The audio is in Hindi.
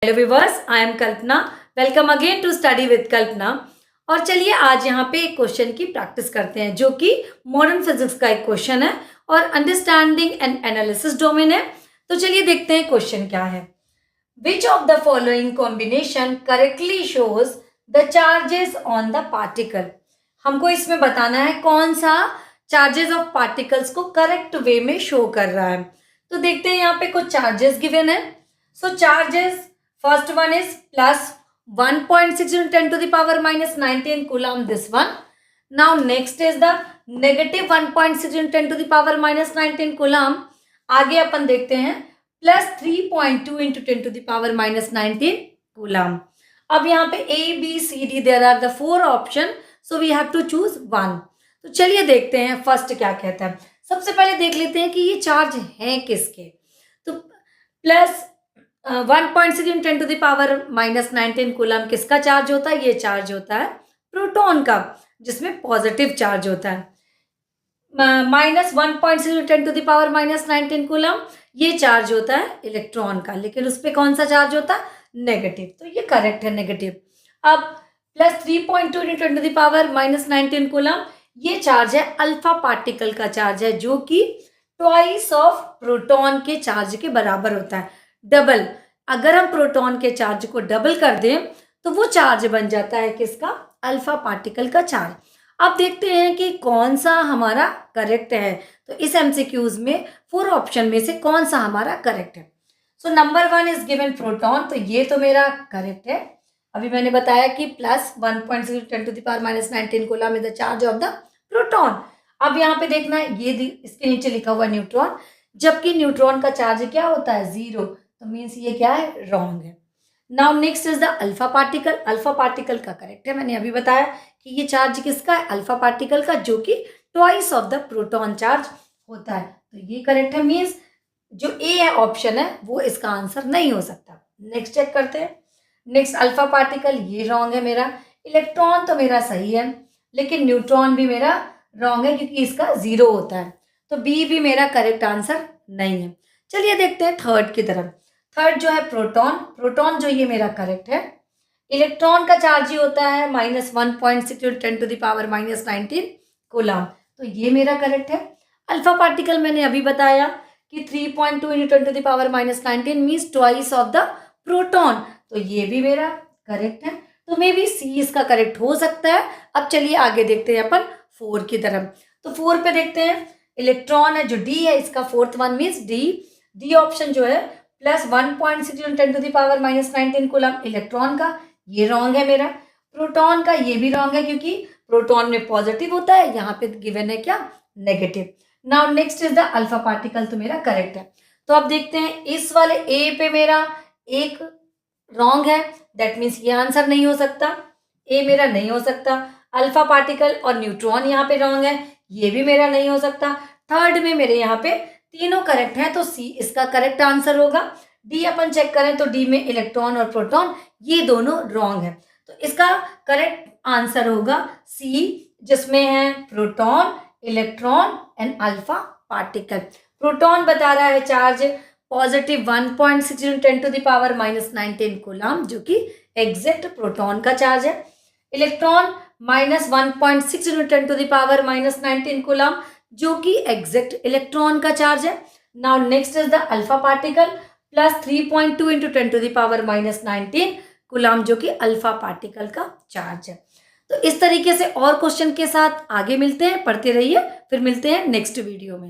Hello viewers, I am Kalpana. Welcome again to study with Kalpana. और चलिए आज यहाँ पे एक क्वेश्चन की प्रैक्टिस करते हैं जो कि मॉडर्न फिजिक्स का एक क्वेश्चन है और अंडरस्टैंडिंग एंड एनालिसिस डोमेन है। तो चलिए देखते हैं क्वेश्चन क्या है। Which of the following combination correctly shows the charges on the particle. हमको इसमें बताना है कौन सा चार्जेस ऑफ पार्टिकल्स को करेक्ट वे में शो कर रहा है। तो देखते हैं यहाँ पे कुछ चार्जेस गिवन है। सो charges first one is plus 1.6 into 10 to the power minus 19 coulomb, this one. Now next is the negative 1.6 into 10 to the power minus 19 coulomb. आगे अपन देखते हैं plus 3.2 into 10 to the power minus 19 coulomb. अब यहाँ पे A, B, C, D there are the four option, so we have to choose one. तो चलिए देखते हैं फर्स्ट क्या कहता है। सबसे पहले देख लेते हैं कि ये चार्ज हैं किसके। तो plus 1.6 × 10 to the power minus 19 coulomb किसका चार्ज होता है? ये चार्ज होता है प्रोटॉन का, जिसमें पॉजिटिव चार्ज होता है। Minus 1.6 × 10 to the power minus 19 coulomb ये चार्ज होता है इलेक्ट्रॉन का, लेकिन उस पर कौन सा चार्ज होता है? नेगेटिव। तो ये करेक्ट है, नेगेटिव। अब plus 3.2 × 10 to the power minus 19 coulomb ये चार्ज है अल्फा पार्टिकल का चार्ज है, जो कि ट्वाइस ऑफ प्रोटॉन के चार्ज के बराबर होता है। डबल, अगर हम प्रोटॉन के चार्ज को डबल कर दें तो वो चार्ज बन जाता है किसका? अल्फा पार्टिकल का चार्ज। अब देखते हैं कि कौन सा हमारा करेक्ट है। तो इस एमसीक्यूज में फोर ऑप्शन में से कौन सा हमारा करेक्ट है। So number 1 is given proton, तो ये तो मेरा करेक्ट है। अभी मैंने बताया कि plus 1.6 × 10 to the power minus 19 coulomb is the charge of the proton. अब यहाँ पे देखना है, ये इसके नीचे लिखा हुआ न्यूट्रॉन, जबकि न्यूट्रॉन का चार्ज क्या होता है? 0। तो मीन्स ये क्या है? रॉन्ग है। Now next is the alpha particle. Alpha particle का करेक्ट है। मैंने अभी बताया कि ये चार्ज किसका है? अल्फा पार्टिकल का, जो कि twice of the proton charge होता है। तो ये करेक्ट है। मीन्स जो ए है ऑप्शन है वो इसका आंसर नहीं हो सकता। नेक्स्ट चेक करते हैं। नेक्स्ट अल्फा पार्टिकल, ये रॉन्ग है मेरा। इलेक्ट्रॉन तो मेरा सही है, लेकिन न्यूट्रॉन भी मेरा रॉन्ग है क्योंकि इसका 0 होता है। तो बी भी मेरा करेक्ट आंसर नहीं है। चलिए देखते हैं थर्ड की तरफ। थर्ड जो है प्रोटॉन। प्रोटॉन जो ये मेरा करेक्ट है। इलेक्ट्रॉन का चार्ज ही होता है minus 1.6 × 10 to the power minus 19 coulomb. तो ये मेरा करेक्ट है। अल्फा पार्टिकल मैंने अभी बताया कि 3.2 × 10 to the power minus 19 means twice of the proton. तो ये भी मेरा करेक्ट है। तो मे बी सी इसका करेक्ट हो सकता है। अब चलिए आगे देखते हैं अपन 4 की तरफ। तो 4 पे देखते हैं, इलेक्ट्रॉन है जो डी है, इसका fourth one means D. D option जो है plus 1.6 × 10 to the power minus 19 coulomb electron का, ये रॉन्ग है मेरा। प्रोटॉन का ये भी रॉन्ग है क्योंकि प्रोटॉन में पॉजिटिव होता है, यहाँ पे गिवन है क्या? Negative. Now next is the alpha particle, तो मेरा करेक्ट है। तो अब देखते हैं इस वाले ए पे मेरा एक रॉन्ग है, दैट मीन्स ये आंसर नहीं हो सकता। ए मेरा नहीं हो सकता। अल्फा पार्टिकल और न्यूट्रॉन यहाँ पे रॉन्ग है, ये भी मेरा नहीं हो सकता। थर्ड में मेरे यहाँ पे तीनों करेक्ट हैं, तो सी इसका करेक्ट आंसर होगा। डी अपन चेक करें तो डी में इलेक्ट्रॉन और प्रोटॉन ये दोनों रॉन्ग है, तो इसका करेक्ट आंसर होगा सी, जिसमें है proton, electron and alpha particle. Proton बता रहा है charge positive 1.6 × 10 to the power minus 19 coulomb, जो कि एग्जैक्ट प्रोटॉन का चार्ज है। Electron minus 1.6 × 10 to the power minus 19 coulomb, जो कि एग्जैक्ट इलेक्ट्रॉन का चार्ज है। Now next is the alpha particle plus 3.2 × 10 to the power minus 19 coulomb, जो कि अल्फा पार्टिकल का चार्ज है। तो इस तरीके से और क्वेश्चन के साथ आगे मिलते हैं, पढ़ते रहिए, फिर मिलते हैं नेक्स्ट वीडियो में।